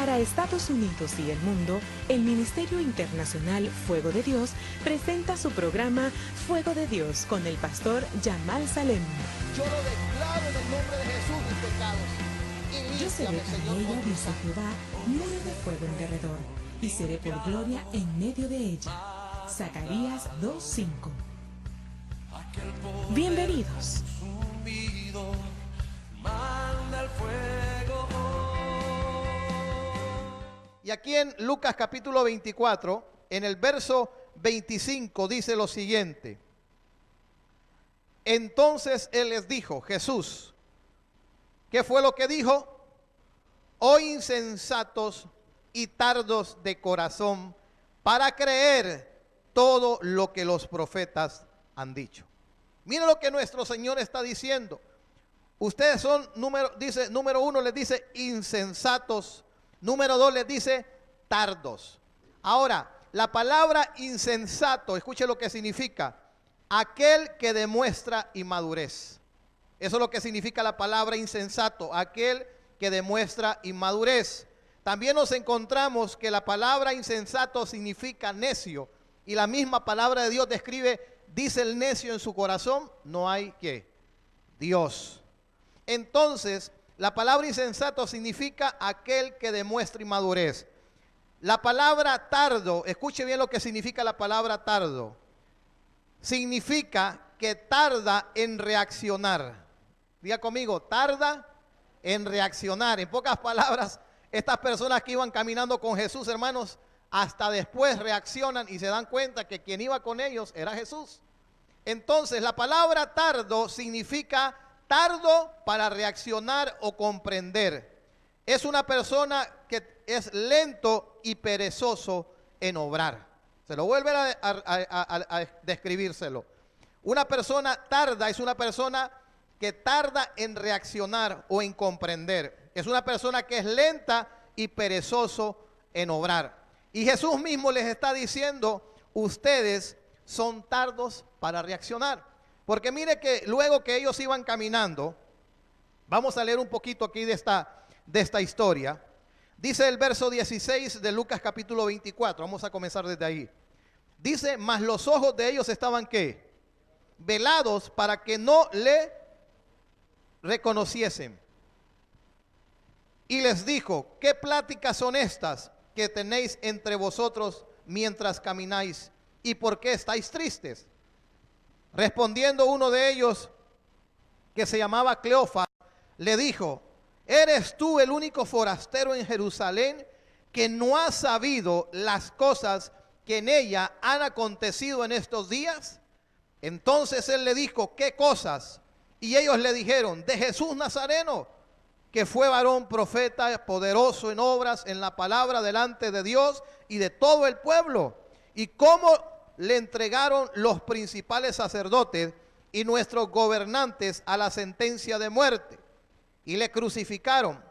Para Estados Unidos y el mundo, el Ministerio Internacional Fuego de Dios presenta su programa Fuego de Dios con el pastor Yamal Salem. Yo lo declaro en el nombre de Jesús, mis pecados. Yo seré con ella, dice Jehová, muro de fuego en derredor, y seré por gloria en medio de ella. Zacarías 2:5. Bienvenidos. Y aquí en Lucas capítulo 24, en el verso 25, dice lo siguiente. Entonces él les dijo, Jesús, ¿qué fue lo que dijo? Oh insensatos y tardos de corazón para creer todo lo que los profetas han dicho. Miren lo que nuestro Señor está diciendo. Ustedes son, número uno les dice insensatos. Número 2 les dice tardos. Ahora, la palabra insensato, escuche lo que significa. Aquel que demuestra inmadurez. Eso es lo que significa la palabra insensato. Aquel que demuestra inmadurez. También nos encontramos que la palabra insensato significa necio. Y la misma palabra de Dios describe, dice el necio en su corazón, no hay ¿qué? Dios. Entonces, la palabra insensato significa aquel que demuestra inmadurez. La palabra tardo, escuche bien lo que significa la palabra tardo. Significa que tarda en reaccionar. Diga conmigo, tarda en reaccionar. En pocas palabras, estas personas que iban caminando con Jesús, hermanos, hasta después reaccionan y se dan cuenta que quien iba con ellos era Jesús. Entonces, la palabra tardo significa tardo para reaccionar o comprender. Es una persona que es lento y perezoso en obrar. Se lo vuelve a describírselo. Una persona tarda es una persona que tarda en reaccionar o en comprender. Es una persona que es lenta y perezoso en obrar. Y Jesús mismo les está diciendo, ustedes son tardos para reaccionar. Porque mire que luego que ellos iban caminando, vamos a leer un poquito aquí de esta historia. Dice el verso 16 de Lucas capítulo 24, vamos a comenzar desde ahí. Dice, mas los ojos de ellos estaban ¿qué? Velados para que no le reconociesen. Y les dijo, ¿qué pláticas son estas que tenéis entre vosotros mientras camináis? ¿Y por qué estáis tristes? Respondiendo uno de ellos, que se llamaba Cleofas, le dijo, ¿eres tú el único forastero en Jerusalén que no ha sabido las cosas que en ella han acontecido en estos días? Entonces él le dijo, ¿qué cosas? Y ellos le dijeron, de Jesús Nazareno, que fue varón profeta, poderoso en obras, en la palabra delante de Dios y de todo el pueblo. Y cómo le entregaron los principales sacerdotes y nuestros gobernantes a la sentencia de muerte y le crucificaron.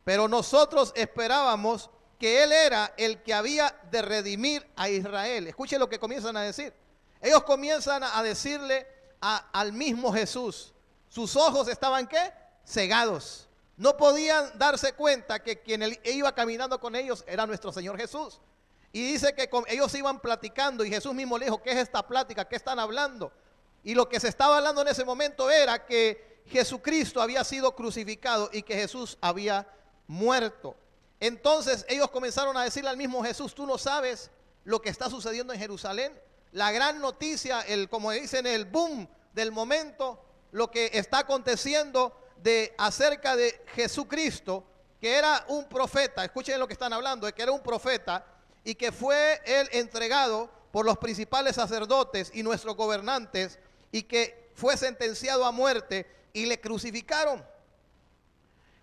Pero nosotros esperábamos que él era el que había de redimir a Israel. Escuchen lo que comienzan a decir. Ellos comienzan a decirle al mismo Jesús. Sus ojos estaban ¿qué? Cegados. No podían darse cuenta que quien iba caminando con ellos era nuestro Señor Jesús. Y dice que ellos iban platicando y Jesús mismo le dijo, ¿qué es esta plática? ¿Qué están hablando? Y lo que se estaba hablando en ese momento era que Jesucristo había sido crucificado y que Jesús había muerto. Entonces ellos comenzaron a decirle al mismo Jesús, ¿tú no sabes lo que está sucediendo en Jerusalén? La gran noticia, como dicen, el boom del momento, lo que está aconteciendo acerca de Jesucristo, que era un profeta. Escuchen lo que están hablando, de que era un profeta y que fue él entregado por los principales sacerdotes y nuestros gobernantes y que fue sentenciado a muerte y le crucificaron.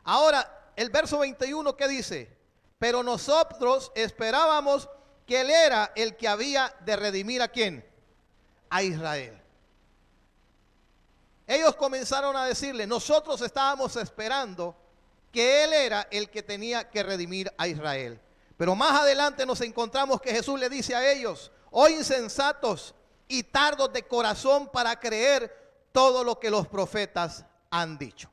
Ahora, el verso 21, ¿qué dice? Pero nosotros esperábamos que él era el que había de redimir ¿a quién? A Israel. Ellos comenzaron a decirle, nosotros estábamos esperando que él era el que tenía que redimir a Israel. Pero más adelante nos encontramos que Jesús le dice a ellos, oh insensatos y tardos de corazón para creer todo lo que los profetas han dicho.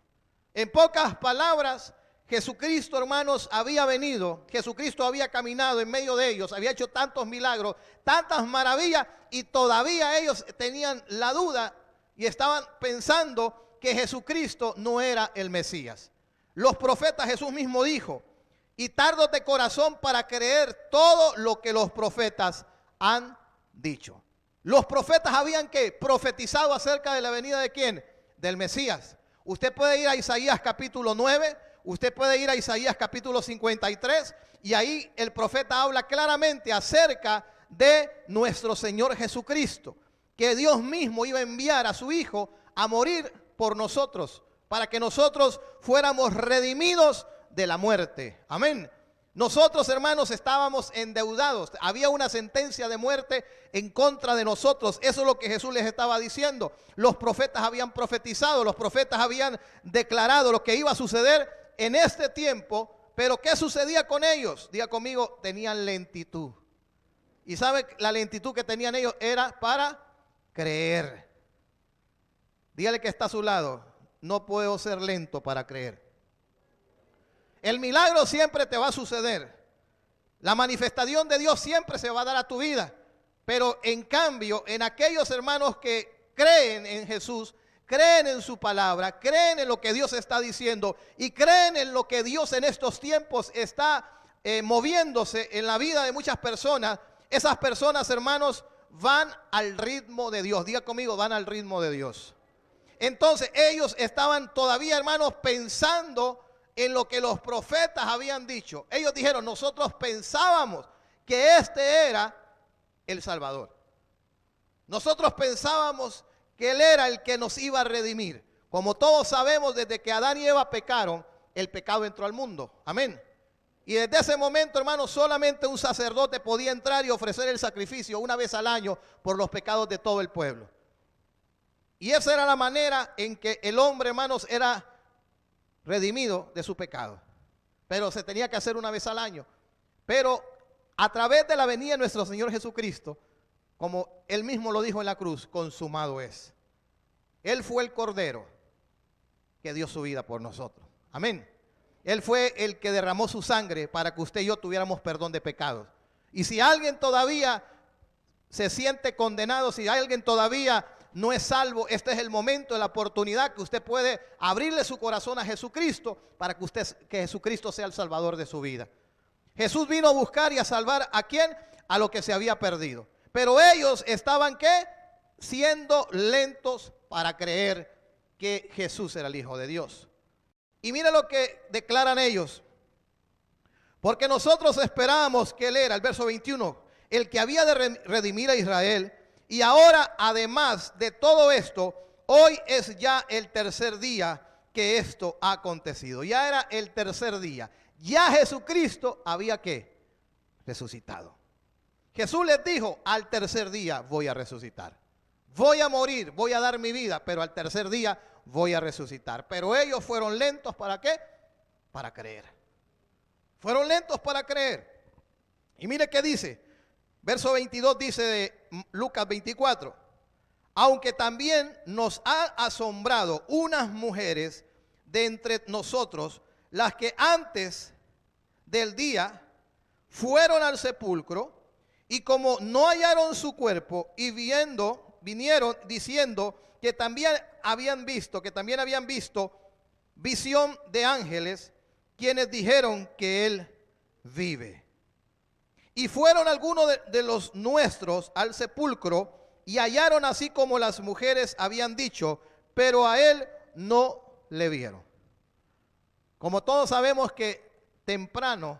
En pocas palabras, Jesucristo, hermanos, había venido, Jesucristo había caminado en medio de ellos, había hecho tantos milagros, tantas maravillas, y todavía ellos tenían la duda y estaban pensando que Jesucristo no era el Mesías. Los profetas, Jesús mismo dijo, y tardos de corazón para creer todo lo que los profetas han dicho. Los profetas habían ¿qué? Profetizado acerca de la venida de ¿quién? Del Mesías. Usted puede ir a Isaías capítulo 9, usted puede ir a Isaías capítulo 53, y ahí el profeta habla claramente acerca de nuestro Señor Jesucristo, que Dios mismo iba a enviar a su Hijo a morir por nosotros, para que nosotros fuéramos redimidos de la muerte. Amén. Nosotros, hermanos, estábamos endeudados. Había una sentencia de muerte en contra de nosotros. Eso es lo que Jesús les estaba diciendo. Los profetas habían profetizado, los profetas habían declarado lo que iba a suceder en este tiempo. Pero ¿qué sucedía con ellos? Diga conmigo, tenían lentitud. ¿Y sabe la lentitud que tenían ellos? Era para creer. Dígale que está a su lado, no puedo ser lento para creer. El milagro siempre te va a suceder. La manifestación de Dios siempre se va a dar a tu vida. Pero en cambio, en aquellos hermanos que creen en Jesús, creen en su palabra, creen en lo que Dios está diciendo y creen en lo que Dios en estos tiempos está moviéndose en la vida de muchas personas, esas personas, hermanos, van al ritmo de Dios. Diga conmigo, van al ritmo de Dios. Entonces ellos estaban todavía, hermanos, pensando en lo que los profetas habían dicho. Ellos dijeron, nosotros pensábamos que este era el Salvador. Nosotros pensábamos que Él era el que nos iba a redimir. Como todos sabemos, desde que Adán y Eva pecaron, el pecado entró al mundo. Amén. Y desde ese momento, hermanos, solamente un sacerdote podía entrar y ofrecer el sacrificio una vez al año por los pecados de todo el pueblo. Y esa era la manera en que el hombre, hermanos, era redimido de su pecado. Pero se tenía que hacer una vez al año. Pero a través de la venida de nuestro Señor Jesucristo, como Él mismo lo dijo en la cruz, consumado es. Él fue el Cordero que dio su vida por nosotros. Amén. Él fue el que derramó su sangre para que usted y yo tuviéramos perdón de pecados. Y si alguien todavía se siente condenado, si alguien todavía no es salvo, este es el momento, la oportunidad que usted puede abrirle su corazón a Jesucristo para que Jesucristo sea el Salvador de su vida. Jesús vino a buscar y a salvar ¿a quién? A lo que se había perdido. Pero ellos estaban ¿qué? Siendo lentos para creer que Jesús era el Hijo de Dios. Y mire lo que declaran ellos. Porque nosotros esperábamos que Él era, el verso 21, el que había de redimir a Israel. Y ahora, además de todo esto, hoy es ya el tercer día que esto ha acontecido. Ya era el tercer día. Ya Jesucristo había ¿qué? Resucitado. Jesús les dijo, al tercer día voy a resucitar. Voy a morir, voy a dar mi vida, pero al tercer día voy a resucitar. Pero ellos fueron lentos, ¿para qué? Para creer. Fueron lentos para creer. Y mire qué dice. Verso 22 dice de Lucas 24. Aunque también nos ha asombrado unas mujeres de entre nosotros, las que antes del día fueron al sepulcro, y como no hallaron su cuerpo, y vinieron diciendo que también habían visto visión de ángeles, quienes dijeron que Él vive. Y fueron algunos de los nuestros al sepulcro, y hallaron así como las mujeres habían dicho, pero a Él no le vieron. Como todos sabemos que temprano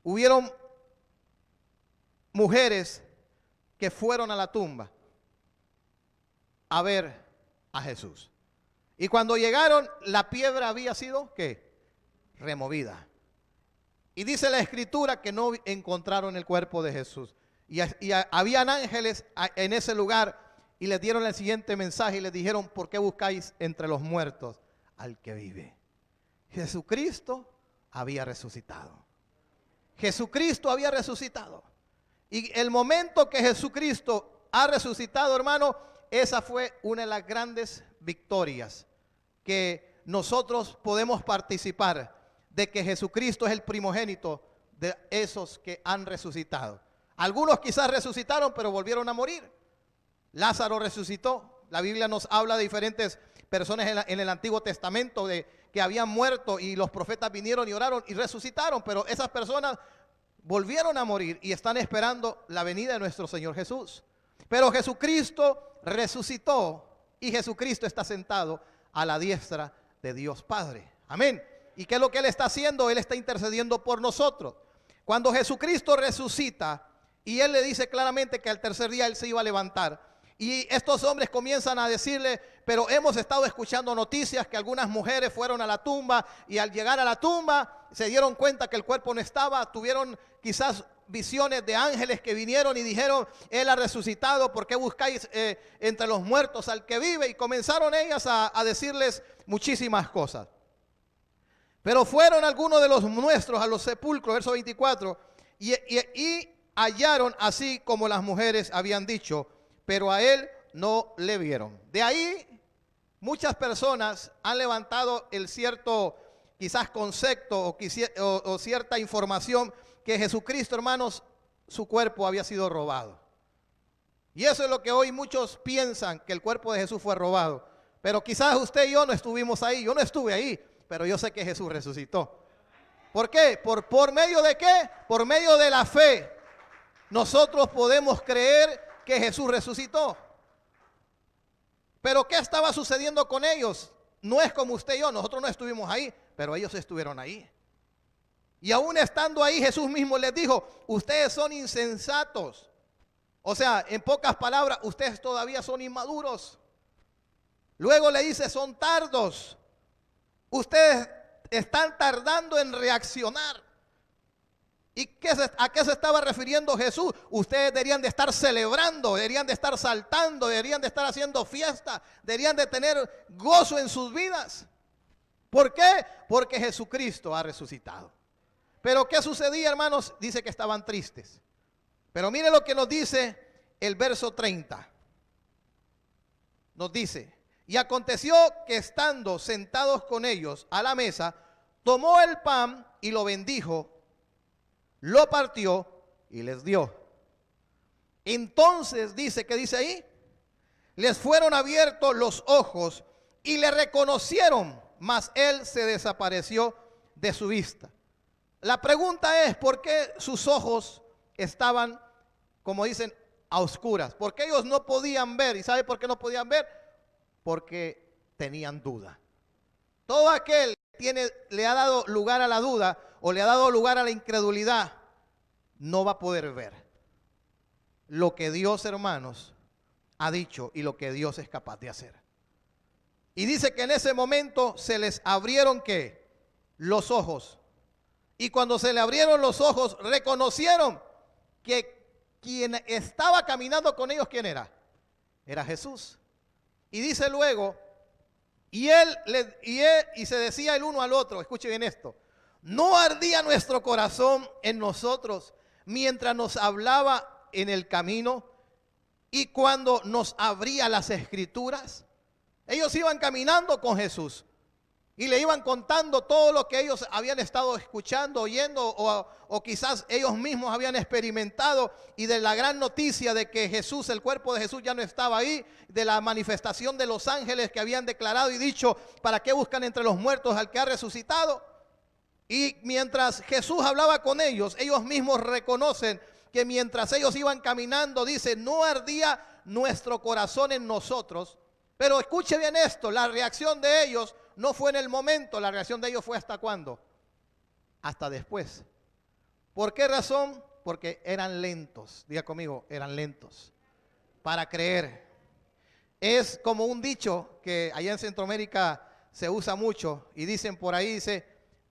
hubieron mujeres que fueron a la tumba a ver a Jesús. Y cuando llegaron, la piedra había sido ¿qué? Removida. Y dice la Escritura que no encontraron el cuerpo de Jesús. Y habían ángeles en ese lugar y les dieron el siguiente mensaje y les dijeron, ¿por qué buscáis entre los muertos al que vive? Jesucristo había resucitado. Jesucristo había resucitado. Y el momento que Jesucristo ha resucitado, hermano, esa fue una de las grandes victorias que nosotros podemos participar. de que Jesucristo es el primogénito de esos que han resucitado. Algunos quizás resucitaron, pero volvieron a morir. Lázaro resucitó. La Biblia nos habla de diferentes personas en el Antiguo Testamento de que habían muerto y los profetas vinieron y oraron y resucitaron, pero esas personas volvieron a morir y están esperando la venida de nuestro Señor Jesús. Pero Jesucristo resucitó y Jesucristo está sentado a la diestra de Dios Padre. Amén. ¿Y qué es lo que Él está haciendo? Él está intercediendo por nosotros. Cuando Jesucristo resucita y Él le dice claramente que al tercer día Él se iba a levantar, y estos hombres comienzan a decirle, pero hemos estado escuchando noticias que algunas mujeres fueron a la tumba y al llegar a la tumba se dieron cuenta que el cuerpo no estaba, tuvieron quizás visiones de ángeles que vinieron y dijeron, Él ha resucitado, ¿por qué buscáis entre los muertos al que vive? Y comenzaron ellas a decirles muchísimas cosas. Pero fueron algunos de los nuestros a los sepulcros, verso 24, y hallaron así como las mujeres habían dicho, pero a Él no le vieron. De ahí muchas personas han levantado el cierto quizás concepto o cierta información que Jesucristo, hermanos, su cuerpo había sido robado. Y eso es lo que hoy muchos piensan, que el cuerpo de Jesús fue robado. Pero quizás usted y yo no estuvimos ahí, yo no estuve ahí, pero yo sé que Jesús resucitó. ¿Por qué? ¿Por medio de qué? Por medio de la fe. Nosotros podemos creer que Jesús resucitó. Pero ¿qué estaba sucediendo con ellos? No es como usted y yo, nosotros no estuvimos ahí, pero ellos estuvieron ahí. Y aún estando ahí, Jesús mismo les dijo, ustedes son insensatos. O sea, en pocas palabras, ustedes todavía son inmaduros. Luego le dice, son tardos. Ustedes están tardando en reaccionar. ¿Y a qué se estaba refiriendo Jesús? Ustedes deberían de estar celebrando, deberían de estar saltando, deberían de estar haciendo fiesta, deberían de tener gozo en sus vidas. ¿Por qué? Porque Jesucristo ha resucitado. Pero ¿qué sucedía, hermanos? Dice que estaban tristes. Pero mire lo que nos dice el verso 30. Nos dice, y aconteció que estando sentados con ellos a la mesa, tomó el pan y lo bendijo, lo partió y les dio. Entonces dice, ¿qué dice ahí? Les fueron abiertos los ojos y le reconocieron, mas él se desapareció de su vista. La pregunta es, ¿por qué sus ojos estaban, como dicen, a oscuras? ¿Por qué ellos no podían ver? ¿Y sabe por qué no podían ver? Porque tenían duda. Todo aquel que le ha dado lugar a la duda o le ha dado lugar a la incredulidad, no va a poder ver lo que Dios, hermanos, ha dicho y lo que Dios es capaz de hacer. Y dice que en ese momento se les abrieron, ¿qué? Los ojos. Y cuando se le abrieron los ojos, reconocieron que quien estaba caminando con ellos, ¿quién era? Era Jesús. Y dice luego, y se decía el uno al otro, escuche bien esto, ¿no ardía nuestro corazón en nosotros mientras nos hablaba en el camino y cuando nos abría las escrituras? Ellos iban caminando con Jesús y le iban contando todo lo que ellos habían estado escuchando, oyendo o quizás ellos mismos habían experimentado, y de la gran noticia de que Jesús, el cuerpo de Jesús ya no estaba ahí, de la manifestación de los ángeles que habían declarado y dicho, ¿para qué buscan entre los muertos al que ha resucitado? Y mientras Jesús hablaba con ellos, ellos mismos reconocen que mientras ellos iban caminando, dice, no ardía nuestro corazón en nosotros. Pero escuche bien esto, la reacción de ellos no fue en el momento, la reacción de ellos fue ¿hasta cuándo? Hasta después. ¿Por qué razón? Porque eran lentos, diga conmigo, eran lentos para creer. Es como un dicho que allá en Centroamérica se usa mucho y dicen por ahí, dice,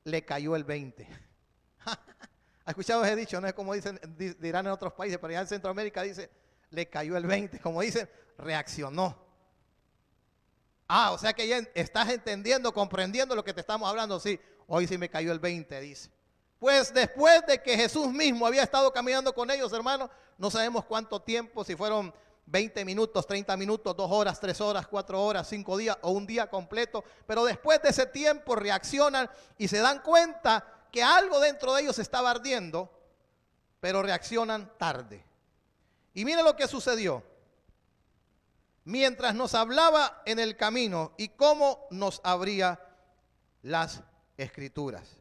le cayó el 20. ¿Ha escuchado ese dicho? No es como dirán en otros países, pero allá en Centroamérica dice, le cayó el 20. Como dicen, reaccionó. O sea que ya estás entendiendo, comprendiendo lo que te estamos hablando. Sí, hoy sí me cayó el 20, dice. Pues después de que Jesús mismo había estado caminando con ellos, hermanos, no sabemos cuánto tiempo, si fueron 20 minutos, 30 minutos, 2 horas, 3 horas, 4 horas, 5 días o un día completo. Pero después de ese tiempo reaccionan y se dan cuenta que algo dentro de ellos estaba ardiendo, pero reaccionan tarde. Y miren lo que sucedió. Mientras nos hablaba en el camino y cómo nos abría las Escrituras.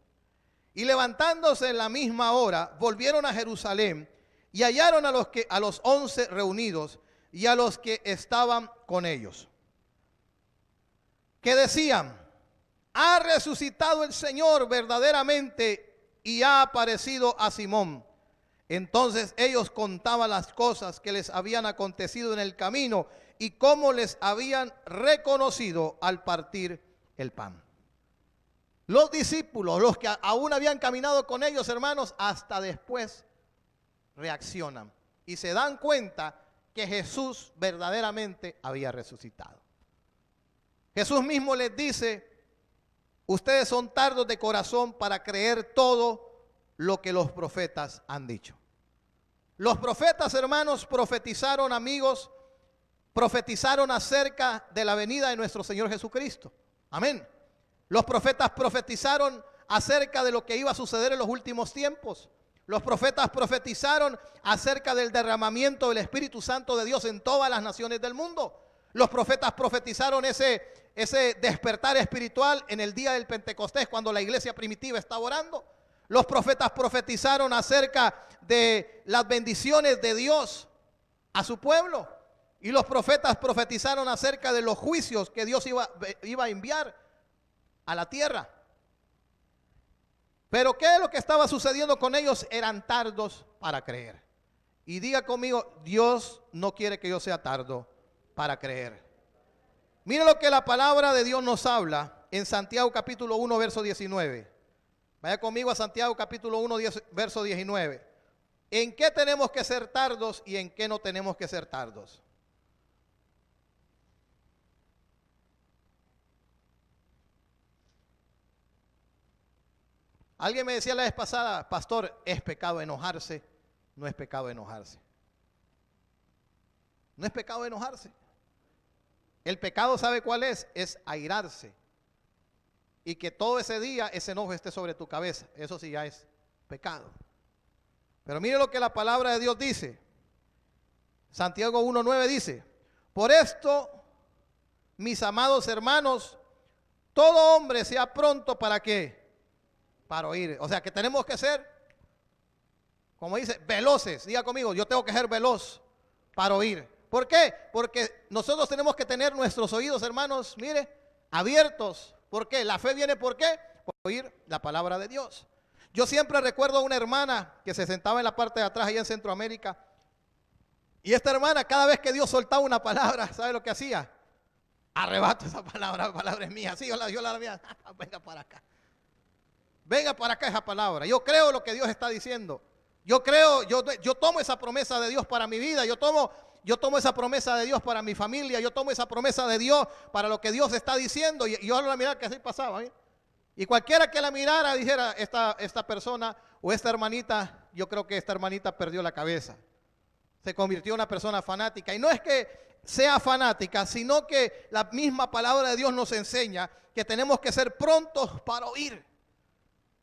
Y levantándose en la misma hora, volvieron a Jerusalén y hallaron a los 11 reunidos y a los que estaban con ellos, que decían: ha resucitado el Señor verdaderamente y ha aparecido a Simón. Entonces ellos contaban las cosas que les habían acontecido en el camino y cómo les habían reconocido al partir el pan. Los discípulos, los que aún habían caminado con ellos, hermanos, hasta después reaccionan y se dan cuenta que Jesús verdaderamente había resucitado. Jesús mismo les dice: ustedes son tardos de corazón para creer todo lo que los profetas han dicho. Los profetas, hermanos, profetizaron, amigos, profetizaron acerca de la venida de nuestro Señor Jesucristo. Amén. Los profetas profetizaron acerca de lo que iba a suceder en los últimos tiempos. Los profetas profetizaron acerca del derramamiento del Espíritu Santo de Dios en todas las naciones del mundo. Los profetas profetizaron ese despertar espiritual en el día del Pentecostés, cuando la iglesia primitiva estaba orando. Los profetas profetizaron acerca de las bendiciones de Dios a su pueblo. Y los profetas profetizaron acerca de los juicios que Dios iba a enviar a la tierra. Pero ¿qué es lo que estaba sucediendo con ellos? Eran tardos para creer. Y diga conmigo: Dios no quiere que yo sea tardo para creer. Mire lo que la palabra de Dios nos habla en Santiago capítulo 1 verso 19. Vaya conmigo a Santiago capítulo 1 verso 19. ¿En qué tenemos que ser tardos y en qué no tenemos que ser tardos? Alguien me decía la vez pasada: pastor, ¿es pecado enojarse? No es pecado enojarse. No es pecado enojarse. El pecado, ¿sabe cuál es? Es airarse. Y que todo ese día ese enojo esté sobre tu cabeza. Eso sí ya es pecado. Pero mire lo que la palabra de Dios dice. Santiago 1:9 dice: por esto, mis amados hermanos, todo hombre sea pronto para ¿qué? Para oír. O sea que tenemos que ser, como dice, veloces. Diga conmigo: yo tengo que ser veloz para oír. ¿Por qué? Porque nosotros tenemos que tener nuestros oídos, hermanos, mire, abiertos. ¿Por qué? La fe viene ¿por qué? Por oír la palabra de Dios. Yo siempre recuerdo a una hermana que se sentaba en la parte de atrás allá en Centroamérica. Y esta hermana, cada vez que Dios soltaba una palabra, ¿sabe lo que hacía? Arrebato esa palabra, la palabra es mía. Sí, yo la mía. Venga para acá. Venga para acá esa palabra. Yo creo lo que Dios está diciendo. Yo creo, yo tomo esa promesa de Dios para mi vida. Yo tomo esa promesa de Dios para mi familia. Yo tomo esa promesa de Dios para lo que Dios está diciendo. Y yo la miraba que así pasaba. Y cualquiera que la mirara dijera: esta persona o esta hermanita, yo creo que esta hermanita perdió la cabeza. Se convirtió en una persona fanática. Y no es que sea fanática, sino que la misma palabra de Dios nos enseña que tenemos que ser prontos para oír.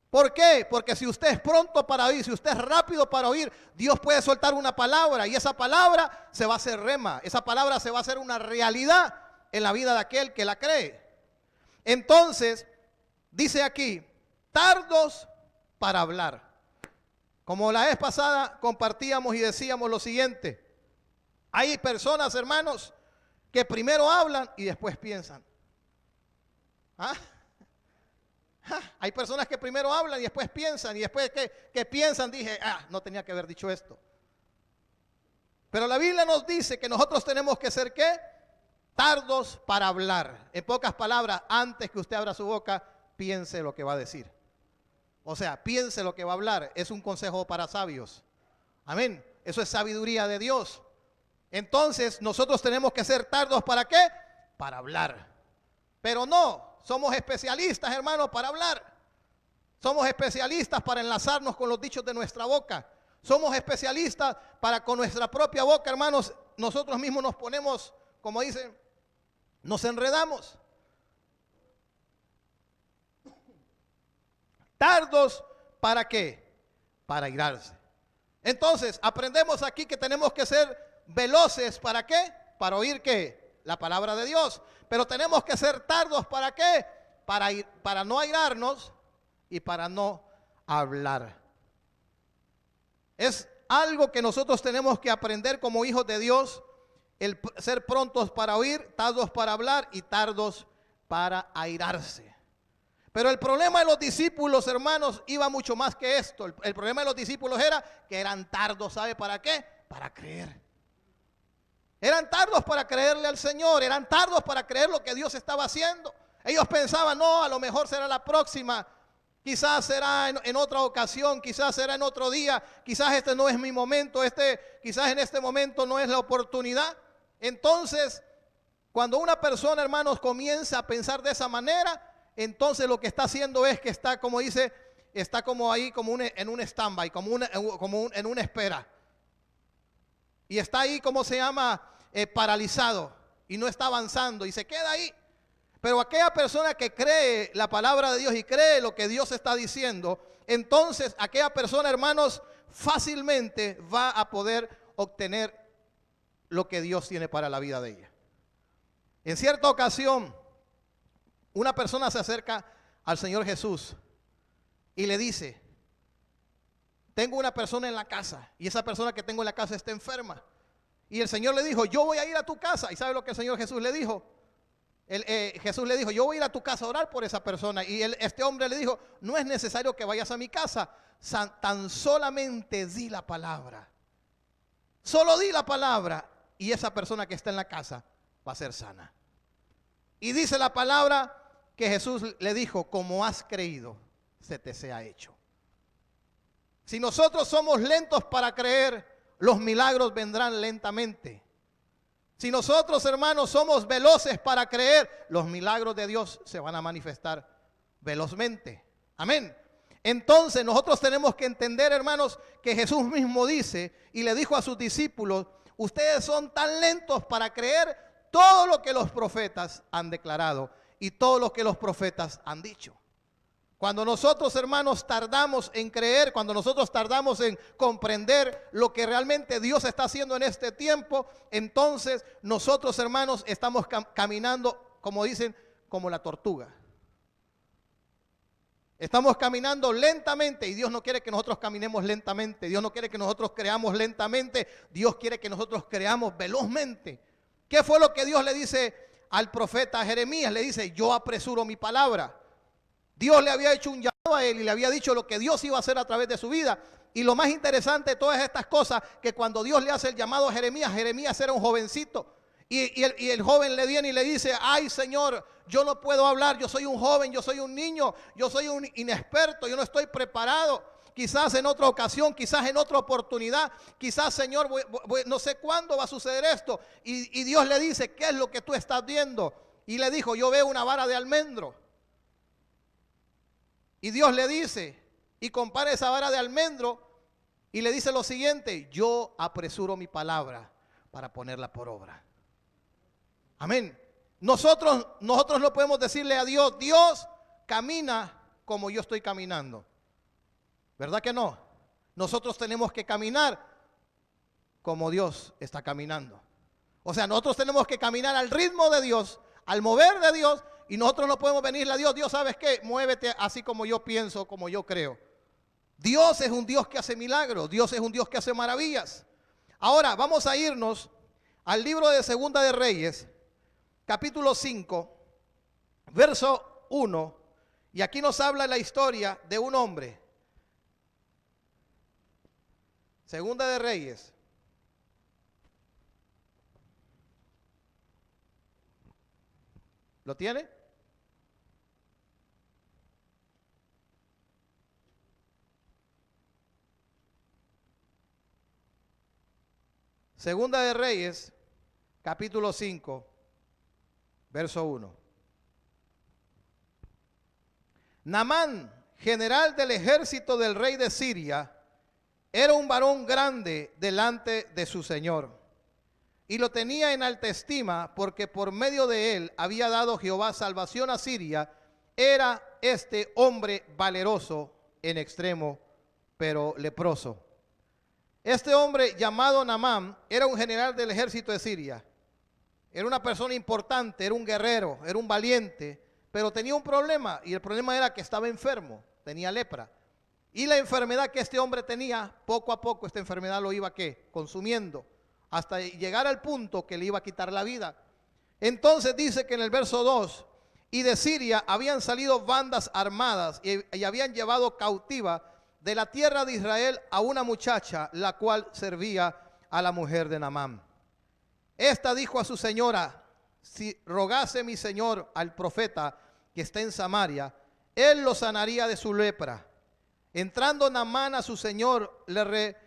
¿Por qué? Porque si usted es pronto para oír, si usted es rápido para oír, Dios puede soltar una palabra y esa palabra se va a hacer rema. Esa palabra se va a hacer una realidad en la vida de aquel que la cree. Entonces, dice aquí: tardos para hablar. Como la vez pasada compartíamos y decíamos lo siguiente: hay personas, hermanos, que primero hablan y después piensan. ¿Ah? Hay personas que primero hablan y después piensan, y después que piensan dije: no tenía que haber dicho esto. Pero la Biblia nos dice que nosotros tenemos que ser ¿qué? Tardos para hablar. En pocas palabras, antes que usted abra su boca, piense lo que va a decir. O sea, piense lo que va a hablar. Es un consejo para sabios. Amén. Eso es sabiduría de Dios. Entonces nosotros tenemos que ser tardos ¿para qué? Para hablar. Pero no somos especialistas, hermanos, para hablar. Somos especialistas para enlazarnos con los dichos de nuestra boca. Somos especialistas para con nuestra propia boca, hermanos, nosotros mismos nos ponemos, como dicen, nos enredamos. Tardos, ¿para qué? Para airarse. Entonces, aprendemos aquí que tenemos que ser veloces, ¿para qué? Para oír ¿qué? La palabra de Dios. Pero tenemos que ser tardos, ¿para qué? Para no airarnos y para no hablar. Es algo que nosotros tenemos que aprender como hijos de Dios, el ser prontos para oír, tardos para hablar y tardos para airarse. Pero el problema de los discípulos, hermanos, iba mucho más que esto. El problema de los discípulos era que eran tardos, ¿sabe para qué? Para creer. Eran tardos para creerle al Señor, eran tardos para creer lo que Dios estaba haciendo. Ellos pensaban, no, a lo mejor será la próxima, quizás será en otra ocasión, quizás será en otro día, quizás este no es mi momento, quizás en este momento no es la oportunidad. Entonces, cuando una persona, hermanos, comienza a pensar de esa manera, entonces lo que está haciendo es que está, como dice, está como ahí, en un stand-by, en una espera. Y está ahí, ¿cómo se llama? Paralizado. Y no está avanzando y se queda ahí. Pero aquella persona que cree la palabra de Dios y cree lo que Dios está diciendo, entonces aquella persona, hermanos, fácilmente va a poder obtener lo que Dios tiene para la vida de ella. En cierta ocasión, una persona se acerca al Señor Jesús y le dice, tengo una persona en la casa y esa persona que tengo en la casa está enferma. Y el Señor le dijo, yo voy a ir a tu casa. ¿Y sabe lo que el Señor Jesús le dijo? Jesús le dijo, yo voy a ir a tu casa a orar por esa persona. Y este hombre le dijo, no es necesario que vayas a mi casa, tan solamente di la palabra. Solo di la palabra y esa persona que está en la casa va a ser sana. Y dice la palabra que Jesús le dijo, como has creído, se te sea hecho. Si nosotros somos lentos para creer, los milagros vendrán lentamente. Si nosotros, hermanos, somos veloces para creer, los milagros de Dios se van a manifestar velozmente. Amén. Entonces nosotros tenemos que entender, hermanos, que Jesús mismo dice y le dijo a sus discípulos, ustedes son tan lentos para creer todo lo que los profetas han declarado y todo lo que los profetas han dicho. Cuando nosotros, hermanos, tardamos en creer, cuando nosotros tardamos en comprender lo que realmente Dios está haciendo en este tiempo, entonces nosotros, hermanos, estamos caminando, como dicen, como la tortuga. Estamos caminando lentamente y Dios no quiere que nosotros caminemos lentamente. Dios no quiere que nosotros creamos lentamente. Dios quiere que nosotros creamos velozmente. ¿Qué fue lo que Dios le dice al profeta Jeremías? Le dice, yo apresuro mi palabra. Dios le había hecho un llamado a él y le había dicho lo que Dios iba a hacer a través de su vida. Y lo más interesante de todas estas cosas, que cuando Dios le hace el llamado a Jeremías, Jeremías era un jovencito. Y el joven le viene y le dice, ay Señor, yo no puedo hablar, yo soy un joven, yo soy un niño, yo soy un inexperto, yo no estoy preparado. Quizás en otra ocasión, quizás en otra oportunidad, quizás Señor, no sé cuándo va a suceder esto. Y Dios le dice, ¿qué es lo que tú estás viendo? Y le dijo, yo veo una vara de almendro. Y Dios le dice, y compara esa vara de almendro, y le dice lo siguiente, yo apresuro mi palabra para ponerla por obra. Amén. Nosotros no podemos decirle a Dios, Dios camina como yo estoy caminando. ¿Verdad que no? Nosotros tenemos que caminar como Dios está caminando. O sea, nosotros tenemos que caminar al ritmo de Dios, al mover de Dios. Y nosotros no podemos venirle a Dios, Dios, ¿sabes qué? Muévete así como yo pienso, como yo creo. Dios es un Dios que hace milagros, Dios es un Dios que hace maravillas. Ahora vamos a irnos al libro de Segunda de Reyes, capítulo 5, verso 1. Y aquí nos habla la historia de un hombre. Segunda de Reyes. ¿Lo tiene? Segunda de Reyes, capítulo 5, verso 1. Naamán, general del ejército del rey de Siria, era un varón grande delante de su señor. y lo tenía en alta estima, porque por medio de él había dado Jehová salvación a Siria. Era este hombre valeroso en extremo, pero leproso. Este hombre llamado Naamán era un general del ejército de Siria. Era una persona importante, era un guerrero, era un valiente, pero tenía un problema, y el problema era que estaba enfermo, tenía lepra. Y la enfermedad que este hombre tenía, poco a poco esta enfermedad lo iba ¿qué? Consumiendo, hasta llegar al punto que le iba a quitar la vida. Entonces dice que en el verso 2, y de Siria habían salido bandas armadas y habían llevado cautiva de la tierra de Israel a una muchacha, la cual servía a la mujer de Naamán. Esta dijo a su señora: si rogase mi señor al profeta que está en Samaria, él lo sanaría de su lepra. Entrando Naamán a su señor, le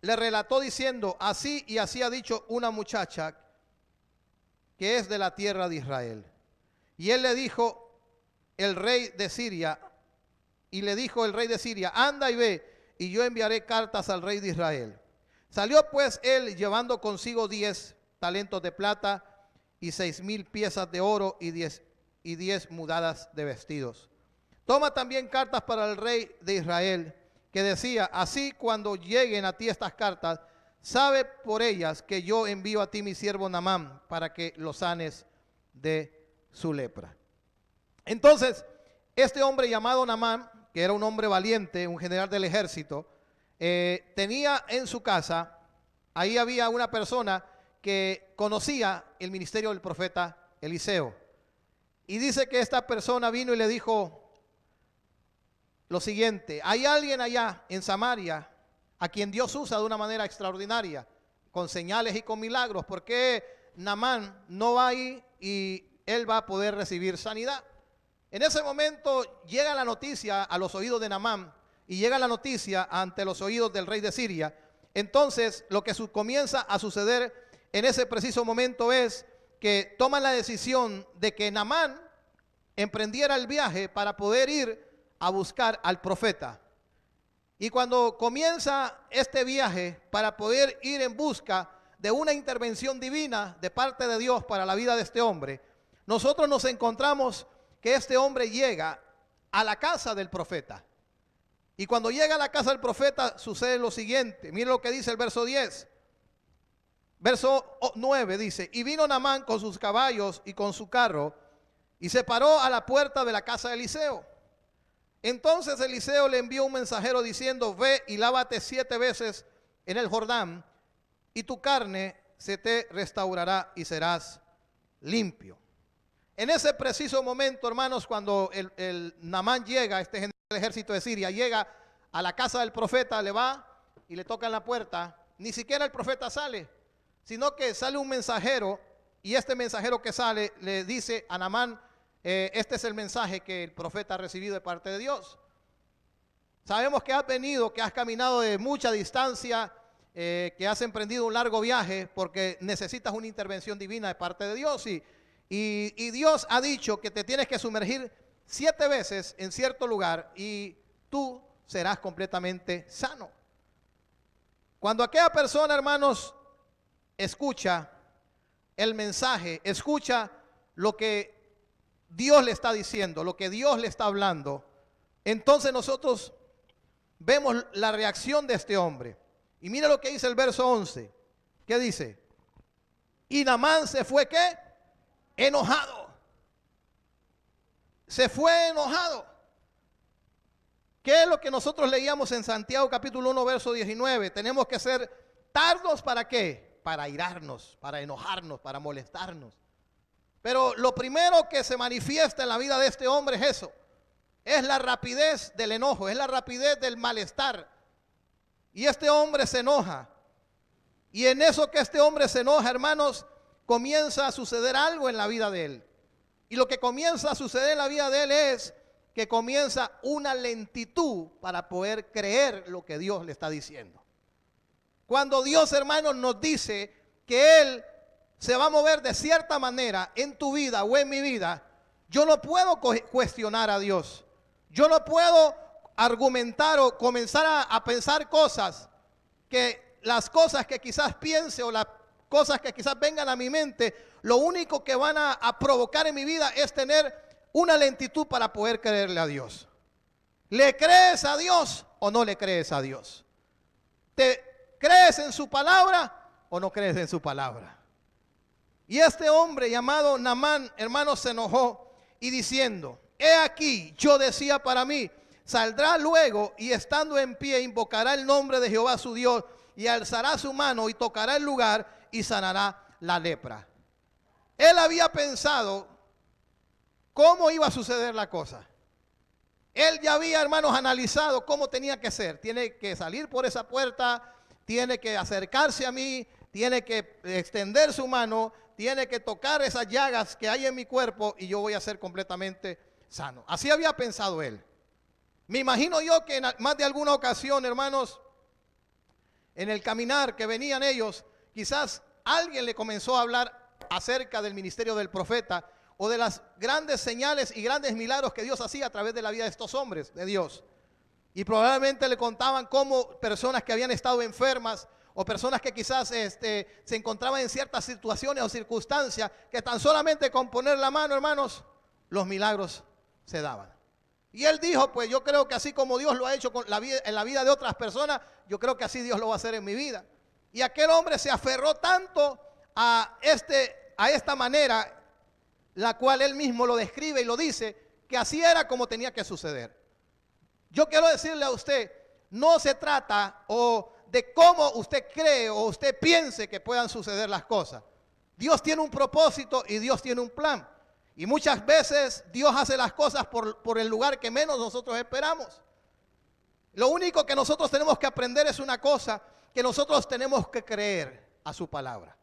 relató diciendo: así y así ha dicho una muchacha que es de la tierra de Israel. Y él le dijo el rey de Siria, anda y ve, y yo enviaré cartas al rey de Israel. Salió pues él llevando consigo 10 talentos de plata y 6,000 piezas de oro y 10 mudadas de vestidos. Toma también cartas para el rey de Israel, que decía: así cuando lleguen a ti estas cartas, sabe por ellas que yo envío a ti mi siervo Naamán para que lo sanes de su lepra. Entonces, este hombre llamado Naamán, que era un hombre valiente, un general del ejército, tenía en su casa, ahí había una persona que conocía el ministerio del profeta Eliseo. Y dice que esta persona vino y le dijo lo siguiente: hay alguien allá en Samaria a quien Dios usa de una manera extraordinaria, con señales y con milagros. ¿Por qué Naamán no va ahí y él va a poder recibir sanidad? En ese momento llega la noticia a los oídos de Naamán y llega la noticia ante los oídos del rey de Siria. Entonces lo que comienza a suceder en ese preciso momento es que toman la decisión de que Naamán emprendiera el viaje para poder ir a buscar al profeta. Y cuando comienza este viaje para poder ir en busca de una intervención divina de parte de Dios para la vida de este hombre, nosotros nos encontramos que este hombre llega a la casa del profeta. Y cuando llega a la casa del profeta sucede lo siguiente. Mire lo que dice el verso 10. Verso 9 dice: y vino Naamán con sus caballos y con su carro, y se paró a la puerta de la casa de Eliseo. Entonces Eliseo le envió un mensajero diciendo: ve y lávate 7 veces en el Jordán, y tu carne se te restaurará y serás limpio. En ese preciso momento, hermanos, cuando el Naamán llega, este general del ejército de Siria, llega a la casa del profeta, le va y le toca en la puerta. Ni siquiera el profeta sale, sino que sale un mensajero, y este mensajero que sale le dice a Naamán: este es el mensaje que el profeta ha recibido de parte de Dios. Sabemos que has venido, que has caminado de mucha distancia, que has emprendido un largo viaje porque necesitas una intervención divina de parte de Dios. Y Dios ha dicho que te tienes que sumergir 7 veces en cierto lugar y tú serás completamente sano. Cuando aquella persona, hermanos, escucha el mensaje, escucha lo que Dios le está diciendo, lo que Dios le está hablando, entonces nosotros vemos la reacción de este hombre. Y mira lo que dice el verso 11. ¿Qué dice? Y Naamán se fue, ¿qué? Enojado. Se fue enojado. ¿Qué es lo que nosotros leíamos en Santiago capítulo 1 verso 19? Tenemos que ser tardos, ¿para qué? Para airarnos, para enojarnos, para molestarnos. Pero lo primero que se manifiesta en la vida de este hombre es eso. Es la rapidez del enojo, es la rapidez del malestar. Y este hombre se enoja. Y en eso que este hombre se enoja, hermanos, comienza a suceder algo en la vida de él. Y lo que comienza a suceder en la vida de él es que comienza una lentitud para poder creer lo que Dios le está diciendo. Cuando Dios, hermanos, nos dice que Él se va a mover de cierta manera en tu vida o en mi vida, yo no puedo cuestionar a Dios. Yo no puedo argumentar o comenzar a pensar cosas, que las cosas que quizás piense o las cosas que quizás vengan a mi mente, lo único que van a provocar en mi vida es tener una lentitud para poder creerle a Dios. ¿Le crees a Dios o no le crees a Dios? ¿Te crees en su palabra o no crees en su palabra? Y este hombre llamado Naamán, hermanos, se enojó y diciendo: he aquí, yo decía para mí, saldrá luego y estando en pie invocará el nombre de Jehová su Dios y alzará su mano y tocará el lugar y sanará la lepra. Él había pensado cómo iba a suceder la cosa. Él ya había, hermanos, analizado cómo tenía que ser. Tiene que salir por esa puerta, tiene que acercarse a mí, tiene que extender su mano, tiene que tocar esas llagas que hay en mi cuerpo y yo voy a ser completamente sano. Así había pensado él. Me imagino yo que en más de alguna ocasión, hermanos, en el caminar que venían ellos, quizás alguien le comenzó a hablar acerca del ministerio del profeta o de las grandes señales y grandes milagros que Dios hacía a través de la vida de estos hombres de Dios. Y probablemente le contaban cómo personas que habían estado enfermas o personas que quizás se encontraban en ciertas situaciones o circunstancias que tan solamente con poner la mano, hermanos, los milagros se daban. Y él dijo, pues yo creo que así como Dios lo ha hecho con en la vida de otras personas, yo creo que así Dios lo va a hacer en mi vida. Y aquel hombre se aferró tanto a esta manera, la cual él mismo lo describe y lo dice, que así era como tenía que suceder. Yo quiero decirle a usted, no se trata de cómo usted cree o usted piense que puedan suceder las cosas. Dios tiene un propósito y Dios tiene un plan. Y muchas veces Dios hace las cosas por el lugar que menos nosotros esperamos. Lo único que nosotros tenemos que aprender es una cosa, que nosotros tenemos que creer a su palabra.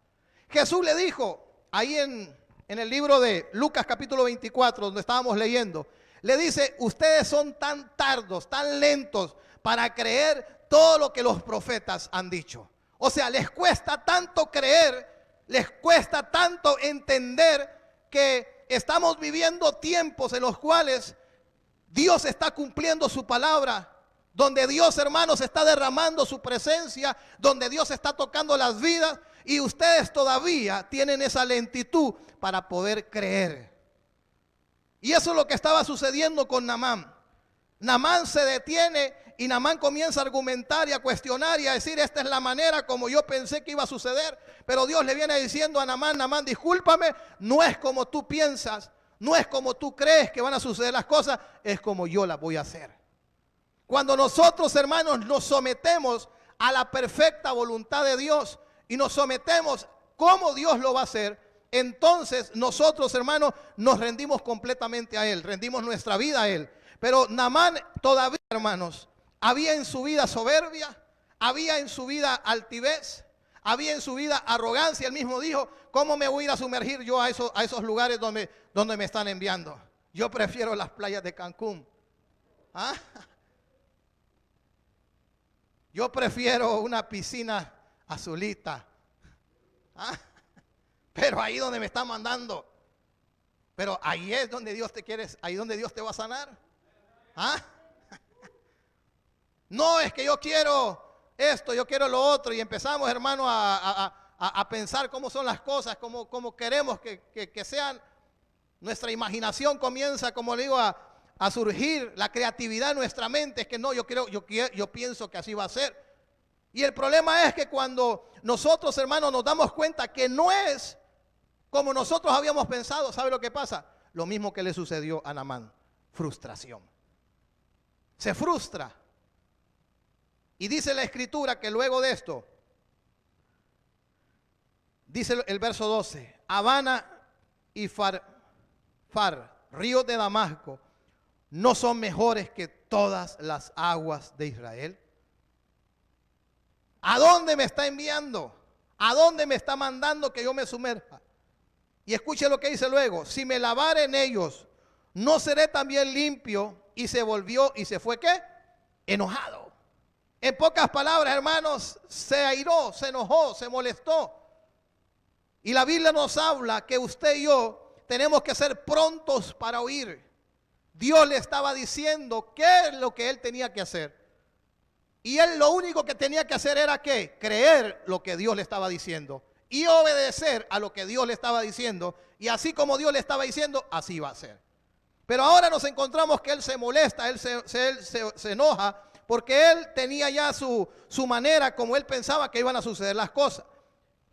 Jesús le dijo ahí en el libro de Lucas capítulo 24, donde estábamos leyendo, le dice, ustedes son tan tardos, tan lentos para creer todo lo que los profetas han dicho. O sea, les cuesta tanto creer, les cuesta tanto entender que estamos viviendo tiempos en los cuales Dios está cumpliendo su palabra, donde Dios, hermanos, está derramando su presencia, donde Dios está tocando las vidas y ustedes todavía tienen esa lentitud para poder creer. Y eso es lo que estaba sucediendo con Naamán. Naamán se detiene y Naamán comienza a argumentar y a cuestionar y a decir, esta es la manera como yo pensé que iba a suceder. Pero Dios le viene diciendo a Naamán, Naamán, discúlpame, no es como tú piensas, no es como tú crees que van a suceder las cosas, es como yo las voy a hacer. Cuando nosotros, hermanos, nos sometemos a la perfecta voluntad de Dios y nos sometemos como Dios lo va a hacer, entonces nosotros, hermanos, nos rendimos completamente a Él, rendimos nuestra vida a Él. Pero Naamán todavía, hermanos, había en su vida soberbia, había en su vida altivez, había en su vida arrogancia. Él mismo dijo, ¿cómo me voy a ir a sumergir yo a esos lugares donde me están enviando? Yo prefiero las playas de Cancún. ¿Ah? Yo prefiero una piscina azulita. ¿Ah? Pero ahí donde me está mandando. Pero ahí es donde Dios te quiere, ahí donde Dios te va a sanar. ¿Ah? No es que yo quiero esto, yo quiero lo otro. Y empezamos, hermano, a pensar cómo son las cosas, cómo queremos que sean. Nuestra imaginación comienza, como le digo, a surgir, la creatividad en nuestra mente. Es que no, yo pienso que así va a ser. Y el problema es que cuando nosotros, hermanos, nos damos cuenta que no es como nosotros habíamos pensado, ¿sabe lo que pasa? Lo mismo que le sucedió a Naamán, frustración. Se frustra. Y dice la escritura que luego de esto, dice el verso 12, Habana y Far, ríos de Damasco, ¿no son mejores que todas las aguas de Israel? ¿A dónde me está enviando? ¿A dónde me está mandando que yo me sumerja? Y escuche lo que dice luego, si me lavare en ellos, ¿no seré también limpio? Y se volvió y se fue, ¿qué? Enojado. En pocas palabras, hermanos, se airó, se enojó, se molestó. Y la Biblia nos habla que usted y yo tenemos que ser prontos para oír. Dios le estaba diciendo qué es lo que él tenía que hacer. Y él lo único que tenía que hacer era ¿qué? Creer lo que Dios le estaba diciendo. y obedecer a lo que Dios le estaba diciendo. Y así como Dios le estaba diciendo, así va a ser. Pero ahora nos encontramos que él se molesta, él se enoja, porque él tenía ya su manera como él pensaba que iban a suceder las cosas.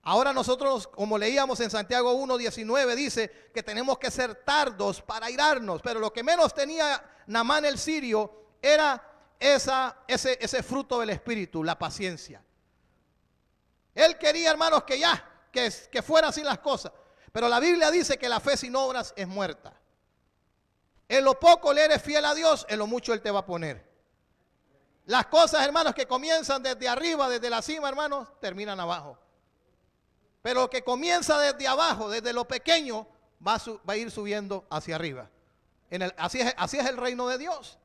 Ahora nosotros, como leíamos en Santiago 1:19, dice que tenemos que ser tardos para irarnos. Pero lo que menos tenía Naamán el sirio era ese fruto del Espíritu, la paciencia. Él quería, hermanos, que fueran así las cosas. Pero la Biblia dice que la fe sin obras es muerta. En lo poco le eres fiel a Dios, en lo mucho Él te va a poner. Las cosas, hermanos, que comienzan desde arriba, desde la cima, hermanos, terminan abajo. Pero lo que comienza desde abajo, desde lo pequeño, va a ir subiendo hacia arriba. Así es el reino de Dios.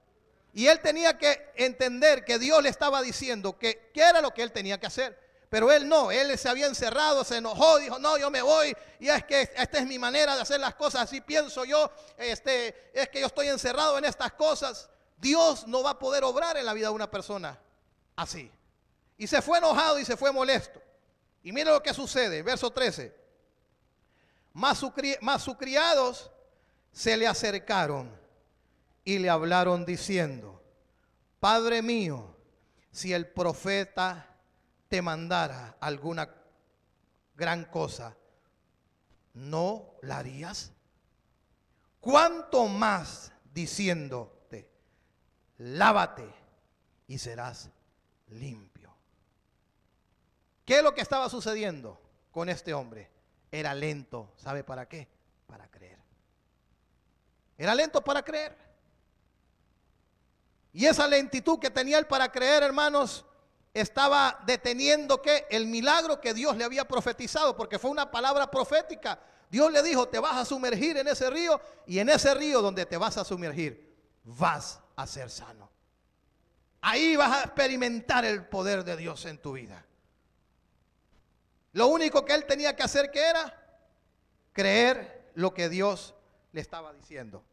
Y él tenía que entender que Dios le estaba diciendo que era lo que él tenía que hacer. Pero él no, él se había encerrado, se enojó, dijo, no, yo me voy. Y es que esta es mi manera de hacer las cosas, así pienso yo. Es que yo estoy encerrado en estas cosas. Dios no va a poder obrar en la vida de una persona así. Y se fue enojado y se fue molesto. Y mire lo que sucede, verso 13. Mas sus criados se le acercaron y le hablaron diciendo, Padre mío, si el profeta te mandara alguna gran cosa, ¿no la harías? ¿Cuánto más diciéndote, lávate y serás limpio? ¿Qué es lo que estaba sucediendo con este hombre? Era lento, ¿sabe para qué? Para creer. Era lento para creer. Y esa lentitud que tenía él para creer, hermanos, estaba deteniendo ¿qué? El milagro que Dios le había profetizado, porque fue una palabra profética. Dios le dijo, te vas a sumergir en ese río, y en ese río donde te vas a sumergir, vas a ser sano. Ahí vas a experimentar el poder de Dios en tu vida. Lo único que él tenía que hacer, ¿qué era? Creer lo que Dios le estaba diciendo.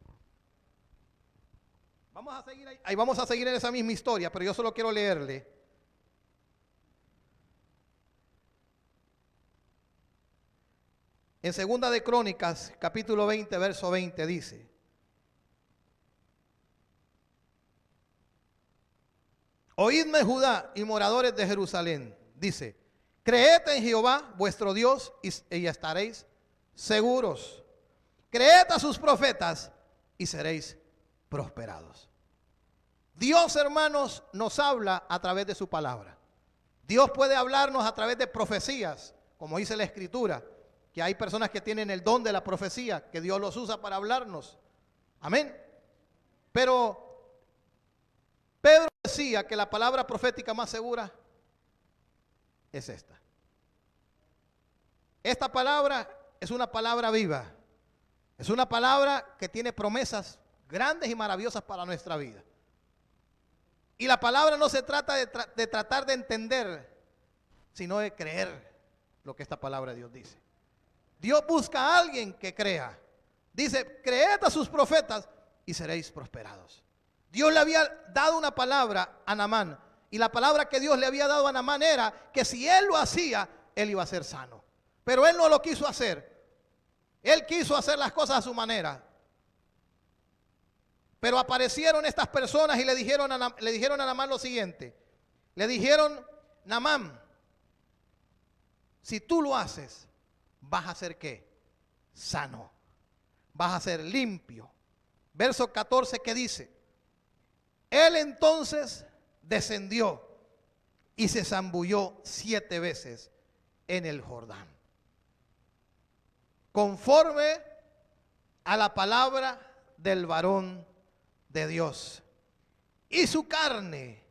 Vamos a seguir ahí, vamos a seguir en esa misma historia, pero yo solo quiero leerle. En Segunda de Crónicas, capítulo 20, verso 20, dice: Oídme, Judá y moradores de Jerusalén, dice, creed en Jehová vuestro Dios y estaréis seguros. Creed a sus profetas y seréis prosperados. Dios, hermanos, nos habla a través de su palabra. Dios puede hablarnos a través de profecías, como dice la Escritura, que hay personas que tienen el don de la profecía, que Dios los usa para hablarnos. Amén. Pero Pedro decía que la palabra profética más segura es esta. Esta palabra es una palabra viva. Es una palabra que tiene promesas grandes y maravillosas para nuestra vida. Y la palabra no se trata de tratar de entender, sino de creer lo que esta palabra de Dios dice. Dios busca a alguien que crea. Dice, creed a sus profetas y seréis prosperados. Dios le había dado una palabra a Naamán. Y la palabra que Dios le había dado a Naamán era que si él lo hacía, él iba a ser sano. Pero él no lo quiso hacer. Él quiso hacer las cosas a su manera. Pero aparecieron estas personas y le dijeron a Naamán lo siguiente. Le dijeron, Naamán, si tú lo haces, vas a ser ¿qué? Sano. Vas a ser limpio. Verso 14 que dice, él entonces descendió y se zambulló 7 veces en el Jordán, conforme a la palabra del varón de Dios. Y su carne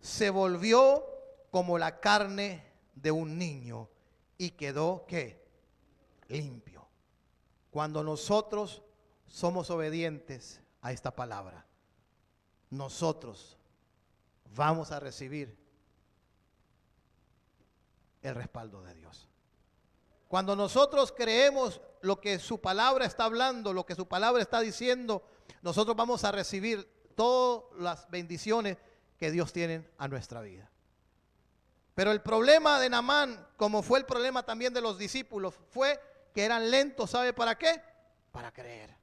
se volvió como la carne de un niño y quedó ¿qué? Limpio. Cuando nosotros somos obedientes a esta palabra, nosotros vamos a recibir el respaldo de Dios. Cuando nosotros creemos lo que su palabra está hablando, lo que su palabra está diciendo, nosotros vamos a recibir todas las bendiciones que Dios tiene a nuestra vida. Pero el problema de Naamán, como fue el problema también de los discípulos, fue que eran lentos. ¿Sabe para qué? Para creer.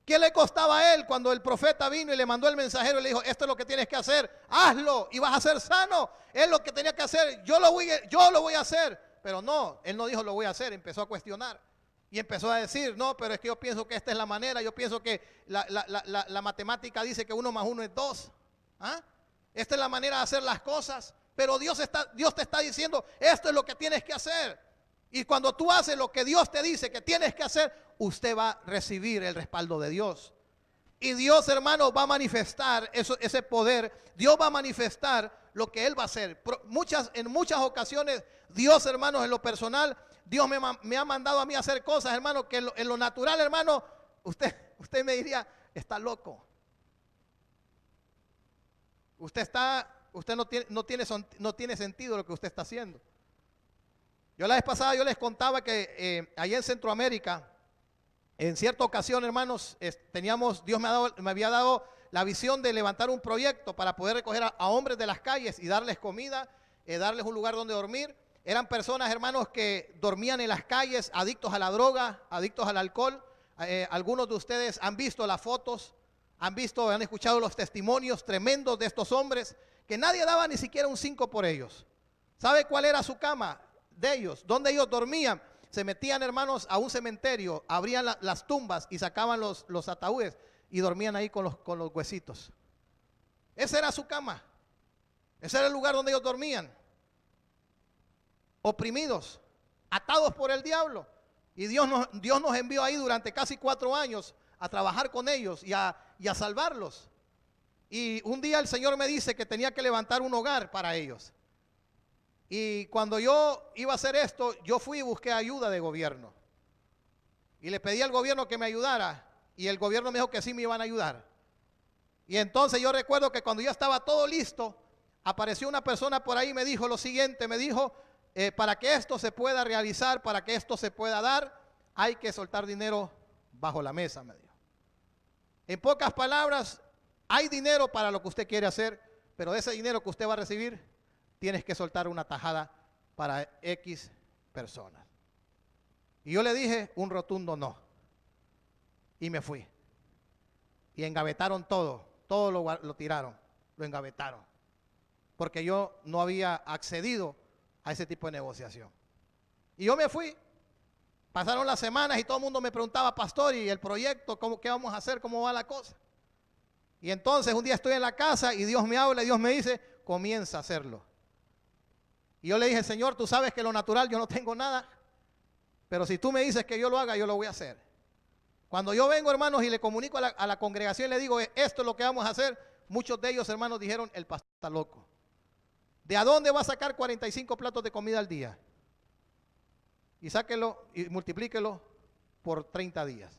¿Qué le costaba a él cuando el profeta vino y le mandó el mensajero y le dijo, esto es lo que tienes que hacer, hazlo y vas a ser sano? Es lo que tenía que hacer, yo lo voy a hacer. Pero no, él no dijo lo voy a hacer, empezó a cuestionar. Y empezó a decir, no, pero es que yo pienso que esta es la manera, yo pienso que la matemática dice que 1 más 1 es 2. ¿Ah? Esta es la manera de hacer las cosas. Pero Dios te está diciendo, esto es lo que tienes que hacer. Y cuando tú haces lo que Dios te dice que tienes que hacer, usted va a recibir el respaldo de Dios. Y Dios, hermano, va a manifestar ese poder. Dios va a manifestar lo que Él va a hacer. En muchas ocasiones, Dios, hermanos, en lo personal, Dios me ha mandado a mí a hacer cosas, hermano, que en lo natural, hermano, usted me diría, está loco. No tiene sentido lo que usted está haciendo. Yo la vez pasada yo les contaba que allá en Centroamérica, en cierta ocasión, hermanos, Dios me había dado la visión de levantar un proyecto para poder recoger a hombres de las calles y darles comida, darles un lugar donde dormir. Eran personas, hermanos, que dormían en las calles, adictos a la droga, adictos al alcohol. Algunos de ustedes han visto las fotos, han escuchado los testimonios tremendos de estos hombres, que nadie daba ni siquiera un 5 por ellos. ¿Sabe cuál era su cama de ellos? ¿Dónde ellos dormían? Se metían, hermanos, a un cementerio, abrían las tumbas y sacaban los ataúdes y dormían ahí con los huesitos. Esa era su cama. Ese era el lugar donde ellos dormían. Oprimidos, atados por el diablo. Y Dios nos envió ahí durante casi 4 años a trabajar con ellos y a salvarlos. Y un día el Señor me dice que tenía que levantar un hogar para ellos. Y cuando yo iba a hacer esto, yo fui y busqué ayuda de gobierno. Y le pedí al gobierno que me ayudara. Y el gobierno me dijo que sí me iban a ayudar. Y entonces yo recuerdo que cuando ya estaba todo listo, apareció una persona por ahí y me dijo lo siguiente, me dijo, para que esto se pueda realizar, para que esto se pueda dar, hay que soltar dinero bajo la mesa, me dijo. En pocas palabras, hay dinero para lo que usted quiere hacer, pero de ese dinero que usted va a recibir, tienes que soltar una tajada para X personas. Y yo le dije un rotundo no. Y me fui. Y engavetaron todo lo tiraron, lo engavetaron. Porque yo no había accedido a ese tipo de negociación. Y yo me fui. Pasaron las semanas y todo el mundo me preguntaba, pastor, ¿y el proyecto? ¿Qué vamos a hacer? ¿Cómo va la cosa? Y entonces un día estoy en la casa y Dios me habla y Dios me dice, comienza a hacerlo. Y yo le dije, Señor, tú sabes que lo natural yo no tengo nada, pero si tú me dices que yo lo haga, yo lo voy a hacer. Cuando yo vengo, hermanos, y le comunico a la congregación y le digo, esto es lo que vamos a hacer, muchos de ellos, hermanos, dijeron, el pastor está loco. ¿De a dónde va a sacar 45 platos de comida al día? Y sáquelo y multiplíquelo por 30 días,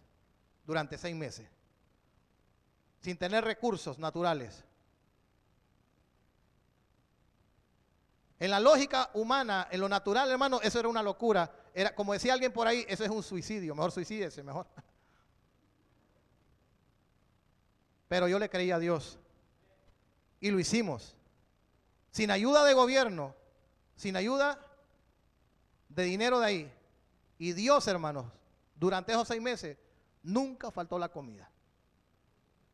durante 6 meses, sin tener recursos naturales. En la lógica humana, en lo natural, hermano, eso era una locura. Era, como decía alguien por ahí, eso es un suicidio, mejor suicídese, mejor. Pero yo le creí a Dios y lo hicimos. Sin ayuda de gobierno, sin ayuda de dinero de ahí. Y Dios, hermanos, durante esos 6 meses, nunca faltó la comida.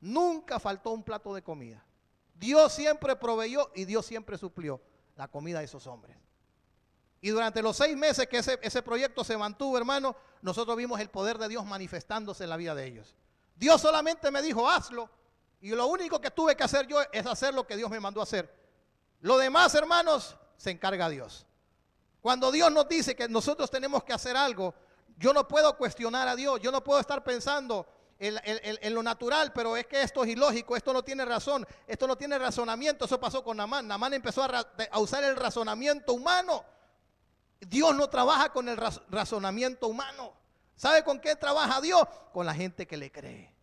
Nunca faltó un plato de comida. Dios siempre proveyó y Dios siempre suplió la comida de esos hombres. Y durante los 6 meses que ese proyecto se mantuvo, hermano, nosotros vimos el poder de Dios manifestándose en la vida de ellos. Dios solamente me dijo, hazlo. Y lo único que tuve que hacer yo es hacer lo que Dios me mandó a hacer. Lo demás, hermanos, se encarga Dios. Cuando Dios nos dice que nosotros tenemos que hacer algo, yo no puedo cuestionar a Dios. Yo no puedo estar pensando en lo natural, pero es que esto es ilógico, esto no tiene razón, esto no tiene razonamiento. Eso pasó con Naamán. Naamán empezó a usar el razonamiento humano. Dios no trabaja con el razonamiento humano. ¿Sabe con qué trabaja Dios? Con la gente que le cree.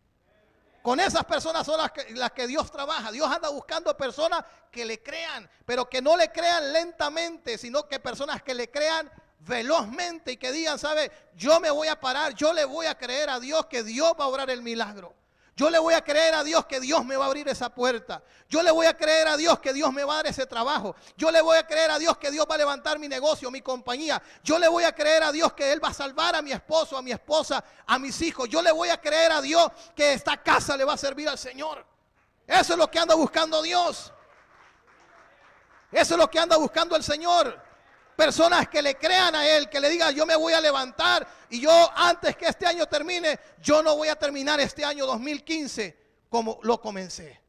Con esas personas son las que Dios trabaja. Dios anda buscando personas que le crean, pero que no le crean lentamente, sino que personas que le crean velozmente y que digan, ¿sabe? Yo me voy a parar, yo le voy a creer a Dios que Dios va a obrar el milagro. Yo le voy a creer a Dios que Dios me va a abrir esa puerta. Yo le voy a creer a Dios que Dios me va a dar ese trabajo. Yo le voy a creer a Dios que Dios va a levantar mi negocio, mi compañía. Yo le voy a creer a Dios que Él va a salvar a mi esposo, a mi esposa, a mis hijos. Yo le voy a creer a Dios que esta casa le va a servir al Señor. Eso es lo que anda buscando Dios. Eso es lo que anda buscando el Señor. Personas que le crean a Él, que le digan: yo me voy a levantar y yo, antes que este año termine, yo no voy a terminar este año 2015 como lo comencé.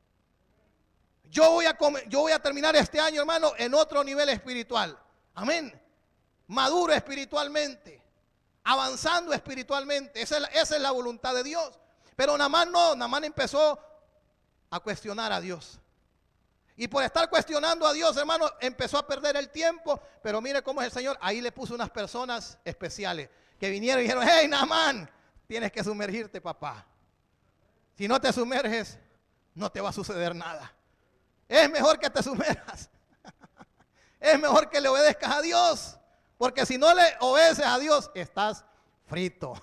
Yo voy a terminar este año, hermano, en otro nivel espiritual. Amén. Maduro espiritualmente, avanzando espiritualmente. Esa es la voluntad de Dios. Pero Naamán empezó a cuestionar a Dios. Y por estar cuestionando a Dios, hermano, empezó a perder el tiempo. Pero mire cómo es el Señor. Ahí le puso unas personas especiales que vinieron y dijeron: hey, Naamán, tienes que sumergirte, papá. Si no te sumerges, no te va a suceder nada. Es mejor que te sumerjas. Es mejor que le obedezcas a Dios. Porque si no le obedeces a Dios, estás frito.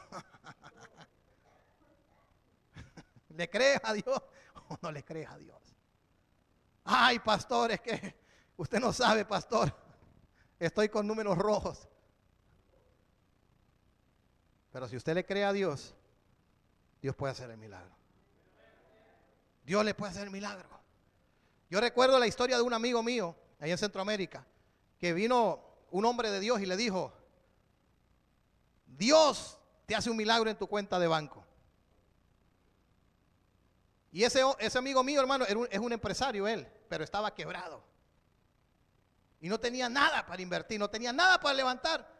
¿Le crees a Dios o no le crees a Dios? Ay, pastor, es que usted no sabe, pastor. Estoy con números rojos. Pero si usted le cree a Dios, Dios puede hacer el milagro. Dios le puede hacer el milagro. Yo recuerdo la historia de un amigo mío, allá en Centroamérica, que vino un hombre de Dios y le dijo: Dios te hace un milagro en tu cuenta de banco. Y ese amigo mío, hermano, es un empresario él, pero estaba quebrado. Y no tenía nada para invertir, no tenía nada para levantar.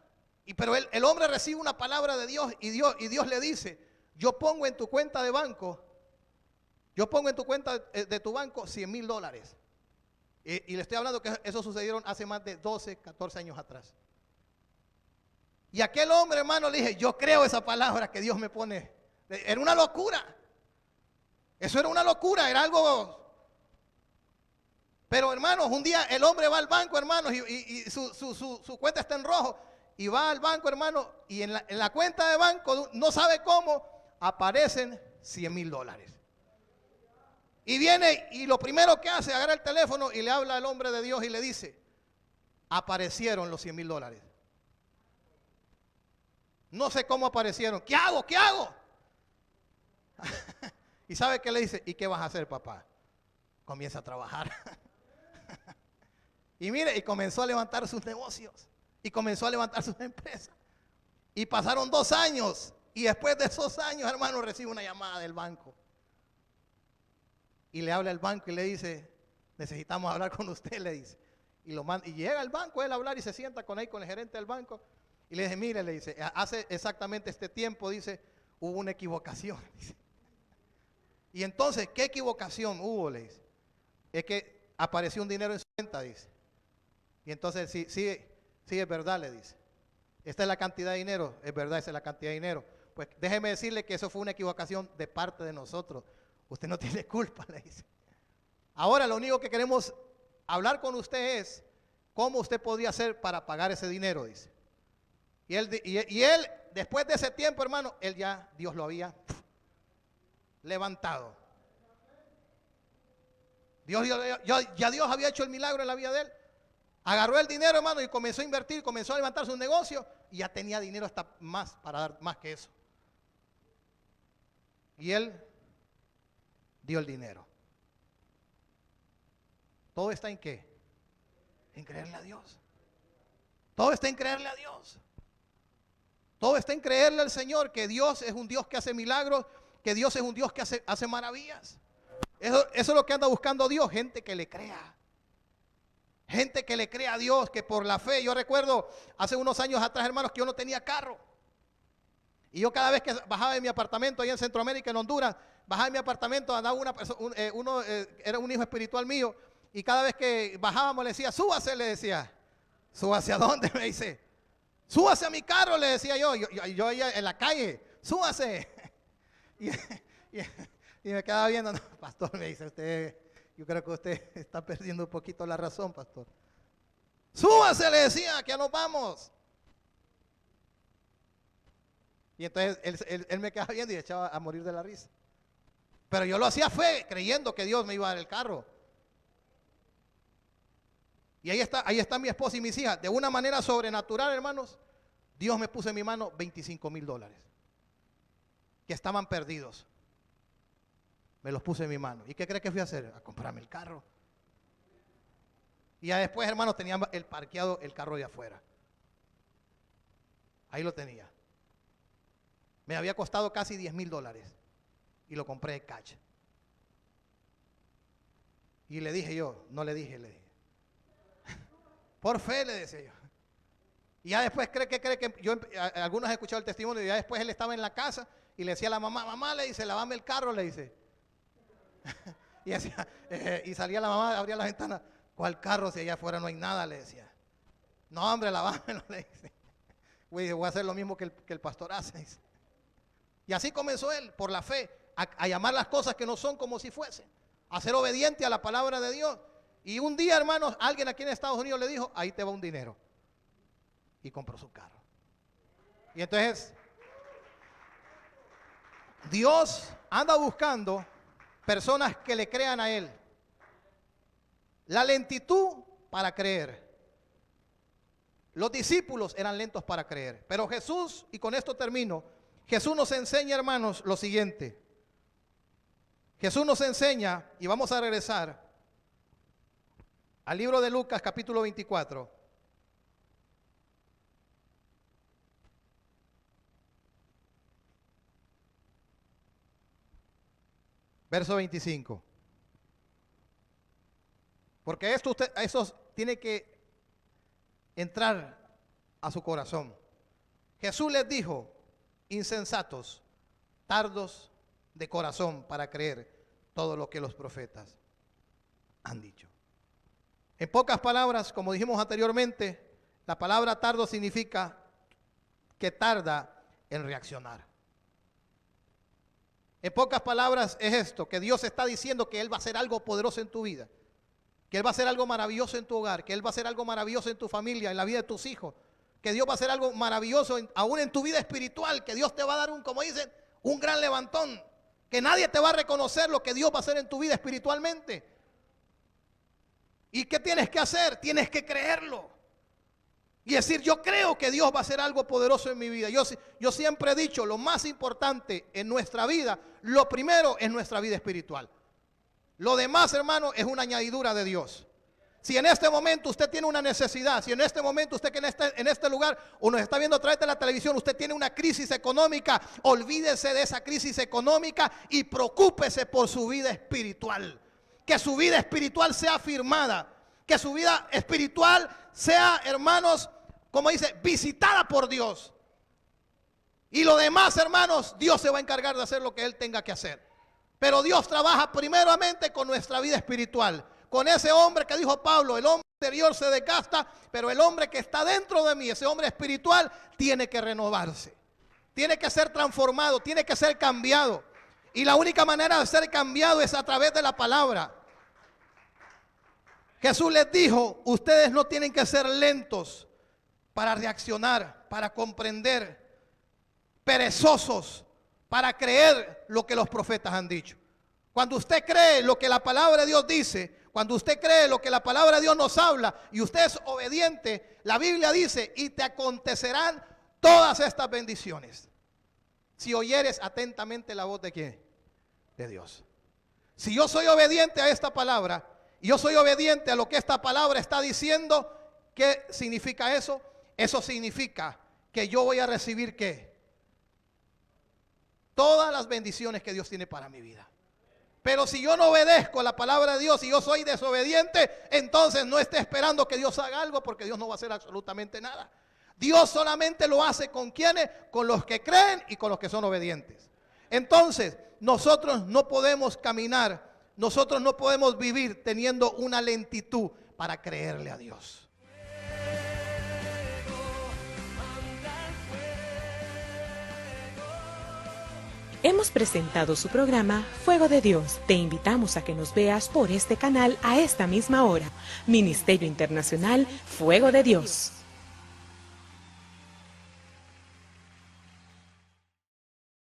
Pero el hombre recibe una palabra de Dios y Dios le dice: yo pongo en tu cuenta de banco, yo pongo en tu cuenta de tu banco $100,000. Y le estoy hablando que eso sucedieron hace más de 12, 14 años atrás. Y aquel hombre, hermano, le dije: yo creo esa palabra que Dios me pone. Era una locura. Eso era una locura, era algo. Pero, hermanos, un día el hombre va al banco, hermanos, y su cuenta está en rojo. Y va al banco, hermano, y en la cuenta de banco, no sabe cómo, aparecen $100,000. Y viene y lo primero que hace, agarra el teléfono y le habla al hombre de Dios y le dice: aparecieron los $100,000. No sé cómo aparecieron. ¿Qué hago? ¿Qué hago? ¿Y sabe qué le dice? ¿Y qué vas a hacer, papá? Comienza a trabajar. Y mire, y comenzó a levantar sus negocios. Y comenzó a levantar sus empresas. Y pasaron 2 años. Y después de esos años, hermano, recibe una llamada del banco. Y le habla al banco y le dice: necesitamos hablar con usted, le dice. Y llega al banco él a hablar y se sienta con el gerente del banco. Y le dice: mire, le dice, hace exactamente este tiempo, dice, hubo una equivocación, dice. Y entonces, ¿qué equivocación hubo? Le dice: es que apareció un dinero en su cuenta, dice. Y entonces, sí, es verdad, le dice. Esta es la cantidad de dinero, es verdad, esa es la cantidad de dinero. Pues déjeme decirle que eso fue una equivocación de parte de nosotros. Usted no tiene culpa, le dice. Ahora lo único que queremos hablar con usted es cómo usted podría hacer para pagar ese dinero, dice. Y él, después de ese tiempo, hermano, Dios lo había levantado. Dios había hecho el milagro en la vida de él. Agarró el dinero, hermano, y comenzó a invertir, comenzó a levantar su negocio y ya tenía dinero hasta más para dar más que eso. Y él dio el dinero. ¿Todo está en qué? En creerle a Dios. Todo está en creerle a Dios. Todo está en creerle al Señor, que Dios es un Dios que hace milagros, que Dios es un Dios que hace maravillas. Eso es lo que anda buscando Dios, gente que le crea. Gente que le crea a Dios, que por la fe. Yo recuerdo hace unos años atrás, hermanos, que yo no tenía carro. Y yo cada vez que bajaba de mi apartamento allá en Centroamérica, en Honduras, bajaba de mi apartamento, andaba una persona, era un hijo espiritual mío. Y cada vez que bajábamos le decía: súbase, le decía. ¿Súbase a dónde? Me dice. Súbase a mi carro, le decía yo allá en la calle, súbase. Y me quedaba viendo: no, pastor, me dice usted, yo creo que usted está perdiendo un poquito la razón, pastor. Súbase, le decía, que ya nos vamos. Y entonces él me quedaba viendo y echaba a morir de la risa. Pero yo lo hacía fe, creyendo que Dios me iba a dar el carro. Y ahí está mi esposa y mis hijas. De una manera sobrenatural, hermanos, Dios me puso en mi mano $25,000 que estaban perdidos. Me los puse en mi mano. ¿Y qué cree que fui a hacer? A comprarme el carro. Y ya después, hermanos, tenía el parqueado el carro de afuera. Ahí lo tenía. Me había costado casi $10,000 y lo compré de cash. Y le dije yo, no le dije, le dije. Por fe, le decía yo. Y ya después cree que yo, algunos han escuchado el testimonio, y ya después él estaba en la casa y le decía a la mamá, mamá, le dice, lávame el carro, le dice. Y, decía, y salía la mamá, abría la ventana, ¿cuál carro si allá afuera no hay nada? Le decía. No, hombre, lavámelo, le dice. Voy a hacer lo mismo que el pastor hace, dice. Y así comenzó él, por la fe, a llamar las cosas que no son como si fuesen, a ser obediente a la palabra de Dios. Y un día, hermanos, alguien aquí en Estados Unidos le dijo, ahí te va un dinero. Y compró su carro. Y entonces, Dios anda buscando personas que le crean a Él. La lentitud para creer. Los discípulos eran lentos para creer. Pero Jesús, y con esto termino, Jesús nos enseña, hermanos, lo siguiente. Jesús nos enseña, y vamos a regresar al libro de Lucas, capítulo 24. Verso 25. Porque eso tiene que entrar a su corazón. Jesús les dijo, insensatos, tardos de corazón para creer todo lo que los profetas han dicho. En pocas palabras, como dijimos anteriormente, la palabra tardo significa que tarda en reaccionar. En pocas palabras es esto, que Dios está diciendo que Él va a hacer algo poderoso en tu vida, que Él va a hacer algo maravilloso en tu hogar, que Él va a hacer algo maravilloso en tu familia, en la vida de tus hijos, que Dios va a hacer algo maravilloso aún en tu vida espiritual, que Dios te va a dar como dicen, un gran levantón, que nadie te va a reconocer lo que Dios va a hacer en tu vida espiritualmente. ¿Y qué tienes que hacer? Tienes que creerlo. Y decir, yo creo que Dios va a hacer algo poderoso en mi vida. Yo siempre he dicho, lo más importante en nuestra vida, lo primero es nuestra vida espiritual. Lo demás, hermano, es una añadidura de Dios. Si en este momento usted tiene una necesidad, si en este momento usted que en este lugar o nos está viendo a través de la televisión, usted tiene una crisis económica, olvídese de esa crisis económica y preocúpese por su vida espiritual. Que su vida espiritual sea afirmada, que su vida espiritual sea, hermanos, como dice, visitada por Dios. Y lo demás, hermanos, Dios se va a encargar de hacer lo que Él tenga que hacer. Pero Dios trabaja primeramente con nuestra vida espiritual. Con ese hombre que dijo Pablo, el hombre exterior se desgasta, pero el hombre que está dentro de mí, ese hombre espiritual, tiene que renovarse. Tiene que ser transformado, tiene que ser cambiado. Y la única manera de ser cambiado es a través de la palabra. Jesús les dijo, ustedes no tienen que ser lentos para reaccionar, para comprender, perezosos para creer lo que los profetas han dicho. Cuando usted cree lo que la palabra de Dios dice, cuando usted cree lo que la palabra de Dios nos habla y usted es obediente, la Biblia dice, y te acontecerán todas estas bendiciones. Si oyeres atentamente la voz de ¿quién? De Dios. Si yo soy obediente a esta palabra, y yo soy obediente a lo que esta palabra está diciendo, ¿qué significa eso? Eso significa que yo voy a recibir ¿qué? Todas las bendiciones que Dios tiene para mi vida. Pero si yo no obedezco a la palabra de Dios y yo soy desobediente, entonces no esté esperando que Dios haga algo, porque Dios no va a hacer absolutamente nada. Dios solamente lo hace con quienes, con los que creen y con los que son obedientes. Entonces, nosotros no podemos caminar, nosotros no podemos vivir teniendo una lentitud para creerle a Dios. Hemos presentado su programa Fuego de Dios. Te invitamos a que nos veas por este canal a esta misma hora. Ministerio Internacional Fuego de Dios.